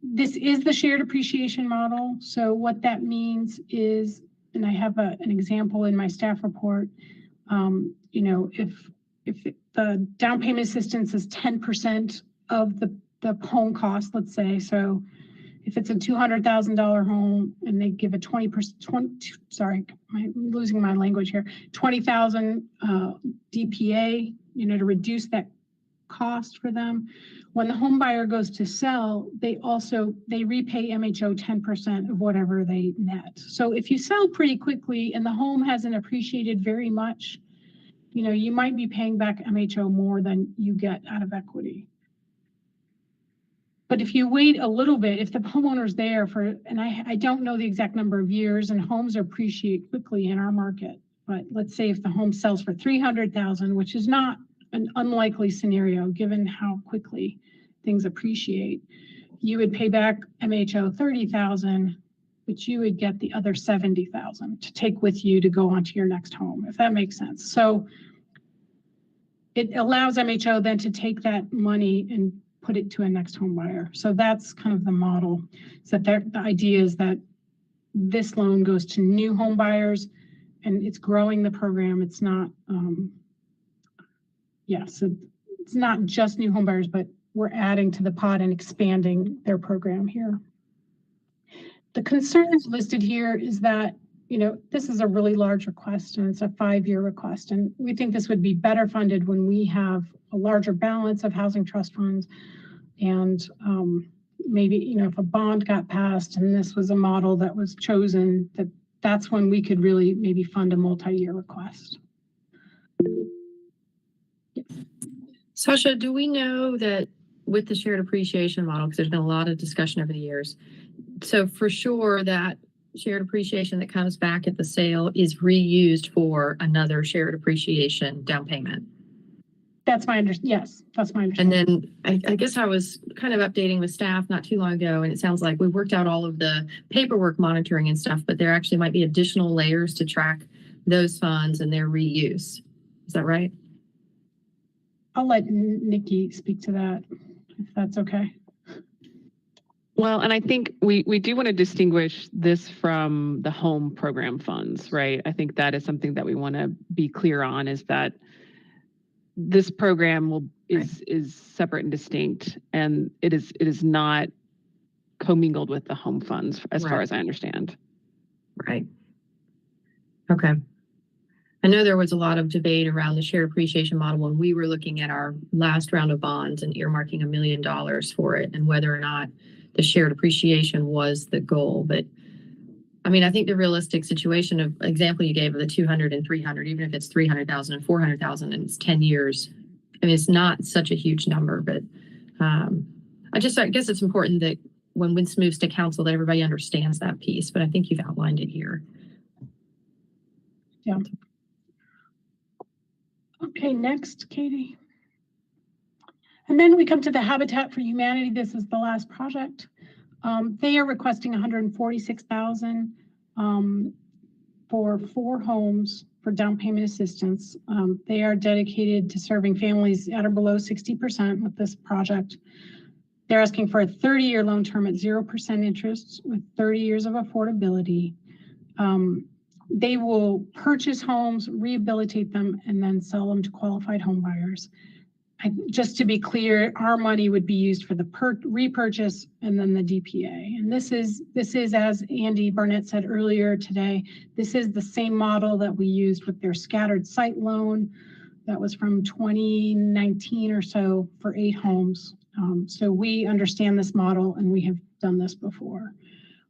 This is the shared appreciation model. So what that means is, and I have an example in my staff report, you know, if the down payment assistance is 10% of the home cost, let's say, so if it's a $200,000 home and they give a 20%, I'm losing my language here, 20,000 DPA, you know, to reduce that cost for them. When the home buyer goes to sell, they repay MHO 10% of whatever they net. So if you sell pretty quickly and the home hasn't appreciated very much, you know, you might be paying back MHO more than you get out of equity. But if you wait a little bit, if the homeowner's there for, and I don't know the exact number of years, and homes appreciate quickly in our market, but let's say if the home sells for $300,000, which is not an unlikely scenario given how quickly things appreciate, you would pay back MHO 30,000, but you would get the other 70,000 to take with you to go onto your next home, if that makes sense. So it allows MHO then to take that money and put it to a next home buyer. So that's kind of the model. So that the idea is that this loan goes to new home buyers and it's growing the program. It's not, so it's not just new home buyers, but we're adding to the pot and expanding their program here. The concerns listed here is that, you know, this is a really large request and it's a 5-year request. And we think this would be better funded when we have a larger balance of housing trust funds. And maybe, you know, if a bond got passed and this was a model that was chosen, that's when we could really maybe fund a multi-year request. Yes. Sasha, do we know that with the shared appreciation model, because there's been a lot of discussion over the years, so for sure that shared appreciation that comes back at the sale is reused for another shared appreciation down payment? That's my understanding. Yes, that's my understanding. And then I guess I was kind of updating with staff not too long ago, and it sounds like we worked out all of the paperwork monitoring and stuff, but there actually might be additional layers to track those funds and their reuse. Is that right? I'll let Nikki speak to that, if that's okay. Well, and I think we do want to distinguish this from the home program funds, right? I think that is something that we want to be clear on, is that this program is separate and distinct, and it is not commingled with the home funds as far as I understand. Right. Okay. I know there was a lot of debate around the shared appreciation model when we were looking at our last round of bonds and earmarking $1 million for it, and whether or not the shared appreciation was the goal. But I mean, I think the realistic situation of example you gave of the 200 and 300, even if it's 300,000 and 400,000 and it's 10 years, I mean, it's not such a huge number, but I guess it's important that when this moves to council that everybody understands that piece, but I think you've outlined it here. Yeah. Okay, next, Katie. And then we come to the Habitat for Humanity. This is the last project. They are requesting $146,000 for 4 homes for down payment assistance. They are dedicated to serving families at or below 60% with this project. They're asking for a 30-year loan term at 0% interest with 30 years of affordability. They will purchase homes, rehabilitate them, and then sell them to qualified home buyers. Just to be clear, our money would be used for the repurchase and then the DPA. And this is, as Andy Barnett said earlier today, this is the same model that we used with their scattered site loan. That was from 2019 or so for 8 homes. So we understand this model and we have done this before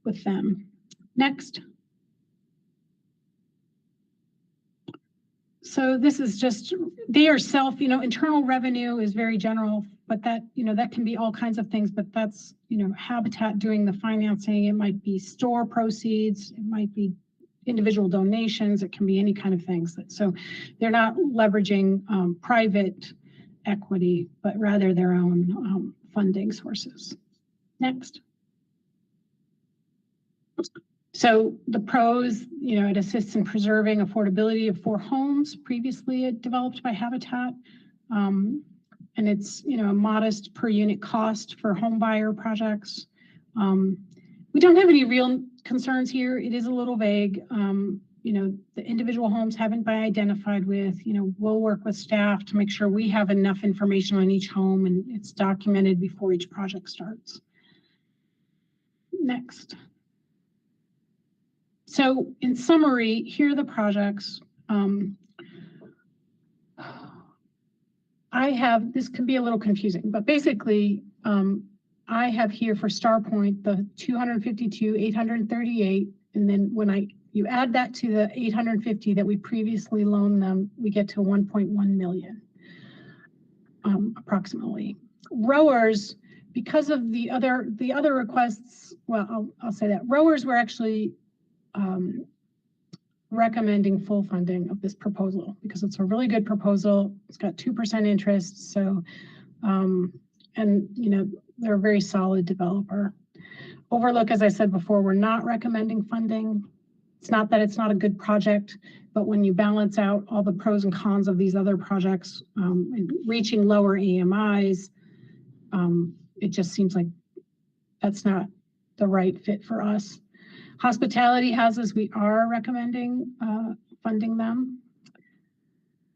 with them. Next. So this is just, they are internal revenue is very general, but that, that can be all kinds of things, but that's, Habitat doing the financing. It might be store proceeds. It might be individual donations. It can be any kind of things. So they're not leveraging private equity, but rather their own funding sources. Next. So the pros, it assists in preserving affordability of 4 homes previously developed by Habitat. And it's, a modest per unit cost for home buyer projects. We don't have any real concerns here. It is a little vague. The individual homes haven't been identified with, we'll work with staff to make sure we have enough information on each home and it's documented before each project starts. Next. So in summary, here are the projects. this could be a little confusing, but basically, I have here for Star Point, the 252, 838. And then when you add that to the 850 that we previously loaned them, we get to 1.1 million, approximately. Rowers, because of the other requests, well, I'll say that rowers were actually recommending full funding of this proposal because it's a really good proposal. It's got 2% interest. So, and you know, they're a very solid developer. Overlook, as I said before, we're not recommending funding. It's not that it's not a good project, but when you balance out all the pros and cons of these other projects, reaching lower AMIs, it just seems like that's not the right fit for us. Hospitality houses, we are recommending funding them.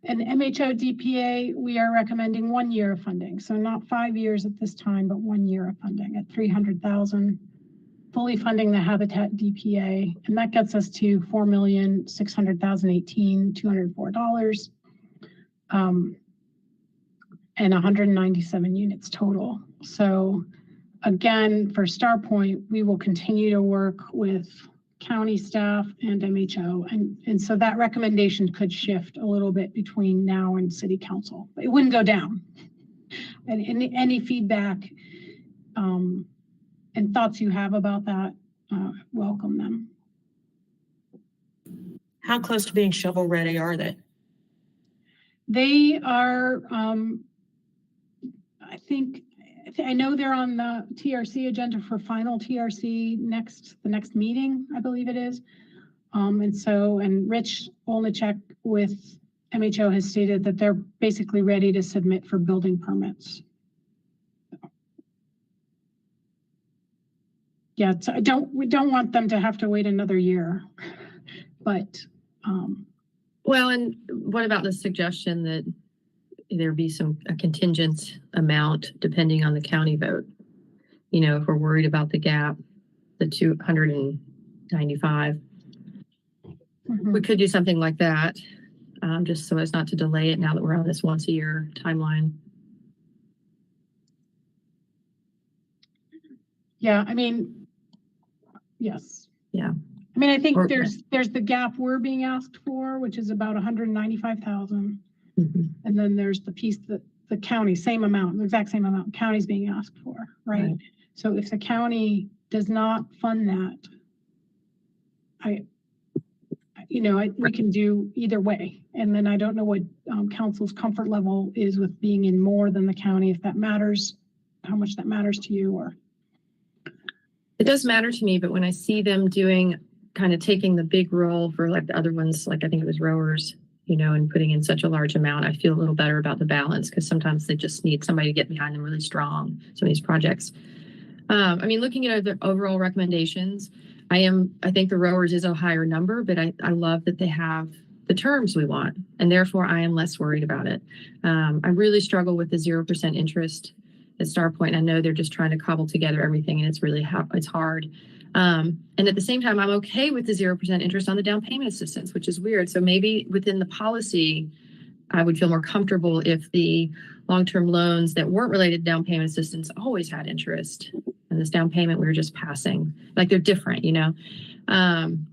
And MHO DPA, we are recommending 1 year of funding. So not 5 years at this time, but 1 year of funding at $300,000, fully funding the Habitat DPA. And that gets us to $4,600,018, $204, and 197 units total. So again, for Star Point, we will continue to work with county staff and MHO. And so that recommendation could shift a little bit between now and city council. It wouldn't go down. And any feedback and thoughts you have about that, welcome them. How close to being shovel ready are they? They are, I know they're on the TRC agenda for final TRC the next meeting, I believe it is. And Rich Olnichek with MHO has stated that they're basically ready to submit for building permits. Yeah, we don't want them to have to wait another year, but. Well, and what about the suggestion that there be a contingent amount depending on the county vote? You know, if we're worried about the gap, the 295, we could do something like that, just so as not to delay it now that we're on this once a year timeline. Yeah, I mean, yes. Yeah. I mean, I think there's the gap we're being asked for, which is about 195,000. And then there's the piece that the county, same amount, the exact same amount county's being asked for, right? So if the county does not fund that, we can do either way. And then I don't know what council's comfort level is with being in more than the county, if that matters, how much that matters to you. Or it does matter to me, but when I see them kind of taking the big role for like the other ones, like I think it was rowers, you know, and putting in such a large amount, I feel a little better about the balance because sometimes they just need somebody to get behind them really strong, some of these projects. I mean, looking at the overall recommendations, I think the rowers is a higher number, but I love that they have the terms we want, and therefore I am less worried about it. I really struggle with the 0% interest at Star Point. I know they're just trying to cobble together everything, and it's hard. And at the same time, I'm okay with the 0% interest on the down payment assistance, which is weird. So maybe within the policy, I would feel more comfortable if the long-term loans that weren't related to down payment assistance always had interest. And this down payment, we were just passing. Like they're different, you know. I'm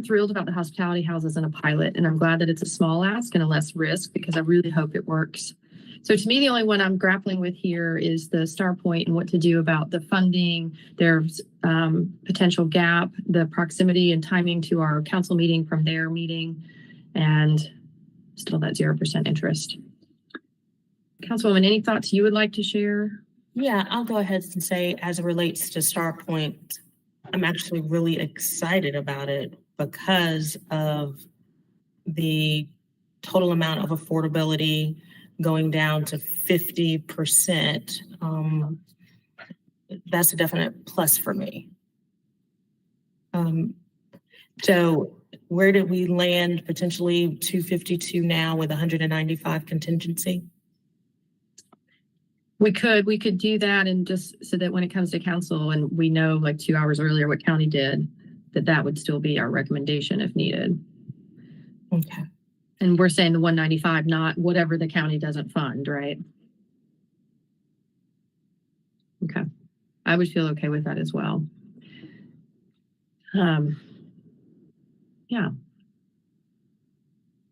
thrilled about the hospitality houses in a pilot, and I'm glad that it's a small ask and a less risk because I really hope it works. So to me, the only one I'm grappling with here is the Star Point and what to do about the funding, there's potential gap, the proximity and timing to our council meeting from their meeting, and still that 0% interest. Councilwoman, any thoughts you would like to share? Yeah, I'll go ahead and say, as it relates to Star Point, I'm actually really excited about it because of the total amount of affordability going down to 50%. That's a definite plus for me. So where did we land? Potentially 252 now with 195 contingency? We could do that, and just so that when it comes to council and we know like 2 hours earlier what county did, that would still be our recommendation if needed. Okay. And we're saying the 195, not whatever the county doesn't fund, right? Okay. I would feel okay with that as well. Yeah.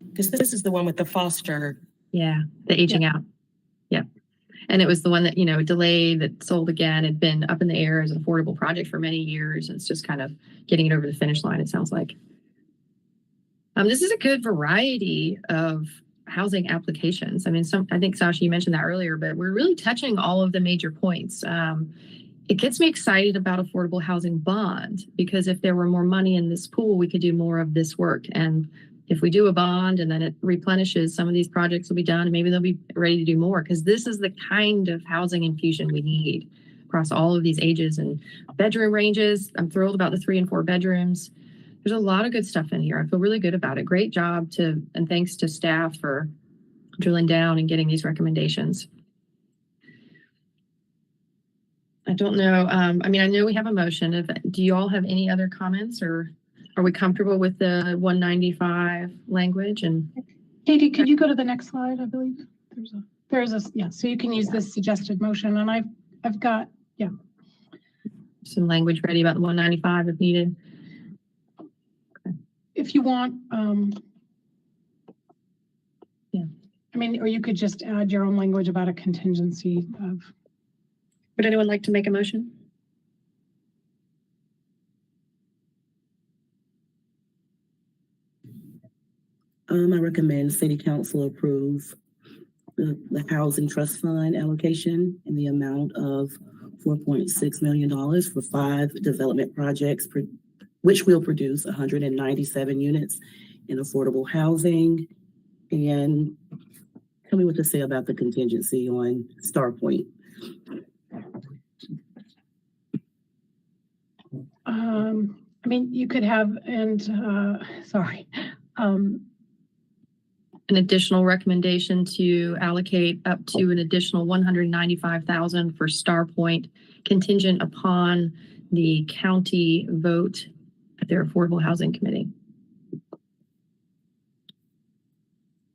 Because this is the one with the foster. Yeah. The aging out. Yeah. And it was the one that, delayed, that sold again, had been up in the air as an affordable project for many years. And it's just kind of getting it over the finish line, it sounds like. This is a good variety of housing applications. I mean, I think, Sasha, you mentioned that earlier, but we're really touching all of the major points. It gets me excited about affordable housing bond, because if there were more money in this pool, we could do more of this work. And if we do a bond and then it replenishes, some of these projects will be done and maybe they'll be ready to do more, because this is the kind of housing infusion we need across all of these ages and bedroom ranges. I'm thrilled about the 3 and 4 bedrooms. There's a lot of good stuff in here. I feel really good about it. Great job and thanks to staff for drilling down and getting these recommendations. I don't know. I know we have a motion. Do you all have any other comments, or are we comfortable with the 195 language? And Katie, could you go to the next slide? I believe yeah. So you can use this suggested motion, and I've got some language ready about the 195 if needed. If you want, yeah. Or you could just add your own language about a contingency of. Would anyone like to make a motion? I recommend City Council approve the Housing Trust Fund allocation in the amount of $4.6 million for 5 development projects, which will produce 197 units in affordable housing. And tell me what to say about the contingency on Star Point. You could have, an additional recommendation to allocate up to an additional $195,000 for Star Point, contingent upon the county vote at their Affordable Housing Committee.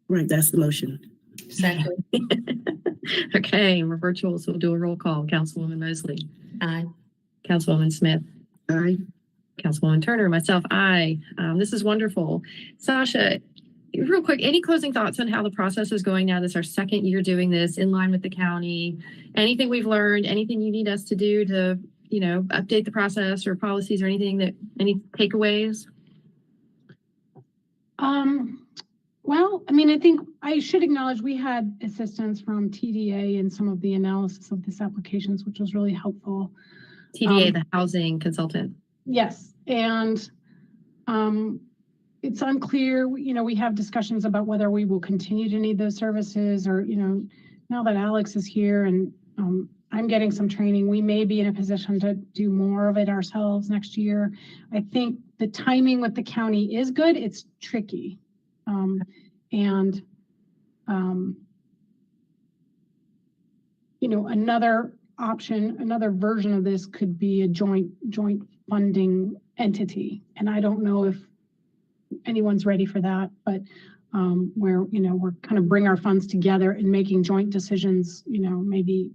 Right, that's the motion. Second. Okay, we're virtual, so we'll do a roll call. Councilwoman Mosley. Aye. Councilwoman Smith. Aye. Councilwoman Turner. Myself, aye. This is wonderful. Sasha, real quick, any closing thoughts on how the process is going now? This is our second year doing this in line with the county. Anything we've learned, anything you need us to do to, update the process or policies or any takeaways? Well, I think I should acknowledge we had assistance from TDA in some of the analysis of this applications, which was really helpful. TDA, the housing consultant. Yes, and it's unclear, we have discussions about whether we will continue to need those services, or, now that Alex is here and I'm getting some training, we may be in a position to do more of it ourselves next year. I think the timing with the county is good. It's tricky. Another option, another version of this could be a joint funding entity. And I don't know if anyone's ready for that, but where, we're kind of bring our funds together and making joint decisions, maybe,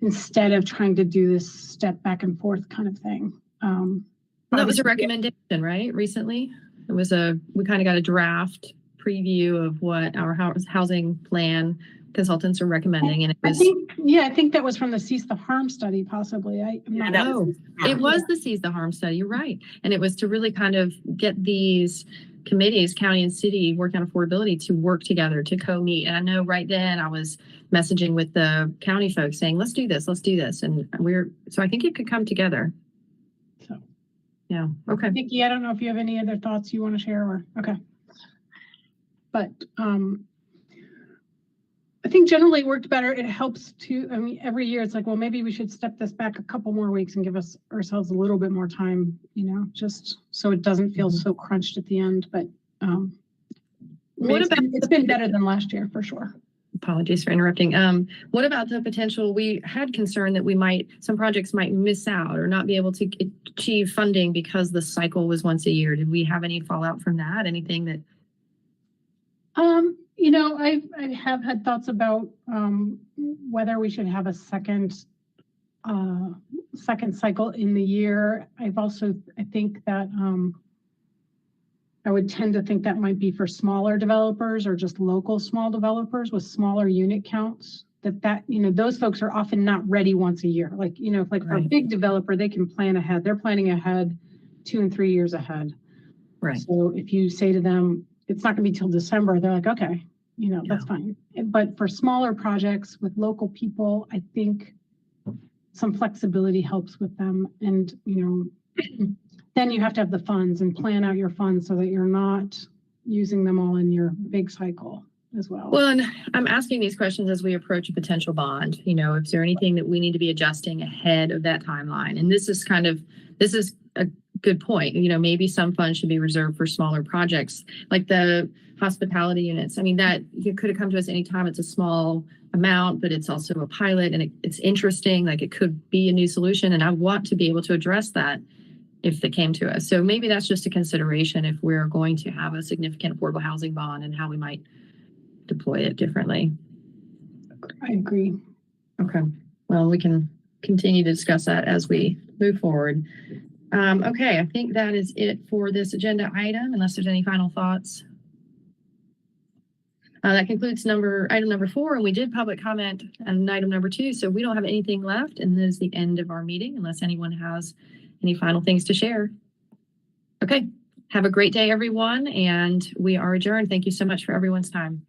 instead of trying to do this step back and forth kind of thing. That was a recommendation, right? Recently, we kind of got a draft preview of what our housing plan consultants are recommending, and it was. I think that was from the Cease the Harm study, possibly. It was the Cease the Harm study. You're right, and it was to really kind of get these committees, county and city, working on affordability, to work together, to co-meet. And I know right then I was messaging with the county folks saying, let's do this, and so I think it could come together. So, yeah, okay. Nikki, I don't know if you have any other thoughts you want to share, or okay. But I think generally it worked better. It helps to, every year it's like, well, maybe we should step this back a couple more weeks and give ourselves a little bit more time, just so it doesn't feel so crunched at the end. But it's been better than last year for sure. Apologies for interrupting. What about the potential? We had concern that some projects might miss out or not be able to achieve funding because the cycle was once a year. Did we have any fallout from that? Anything that? You know, I have had thoughts about whether we should have a second cycle in the year. I think that I would tend to think that might be for smaller developers or just local small developers with smaller unit counts. You know, those folks are often not ready once a year. Like, you know, like for a Right. big developer, they can plan ahead. They're planning ahead 2 and 3 years ahead. Right. So if you say to them, it's not gonna be till December, they're like, okay, you know, that's fine. But for smaller projects with local people, I think some flexibility helps with them. And, you know, then you have to have the funds and plan out your funds so that you're not using them all in your big cycle as well. Well, and I'm asking these questions as we approach a potential bond. You know, is there anything that we need to be adjusting ahead of that timeline? And this is a good point. You know, maybe some funds should be reserved for smaller projects like the hospitality units. I mean, that you could have come to us anytime. It's a small amount, but it's also a pilot and it's interesting. Like it could be a new solution. And I want to be able to address that if they came to us. So maybe that's just a consideration if we're going to have a significant affordable housing bond and how we might deploy it differently. I agree. Okay. Well, we can continue to discuss that as we move forward. Okay, I think that is it for this agenda item, unless there's any final thoughts. That concludes item number 4, and we did public comment on item number 2, so we don't have anything left, and this is the end of our meeting, unless anyone has any final things to share. Okay, have a great day, everyone, and we are adjourned. Thank you so much for everyone's time.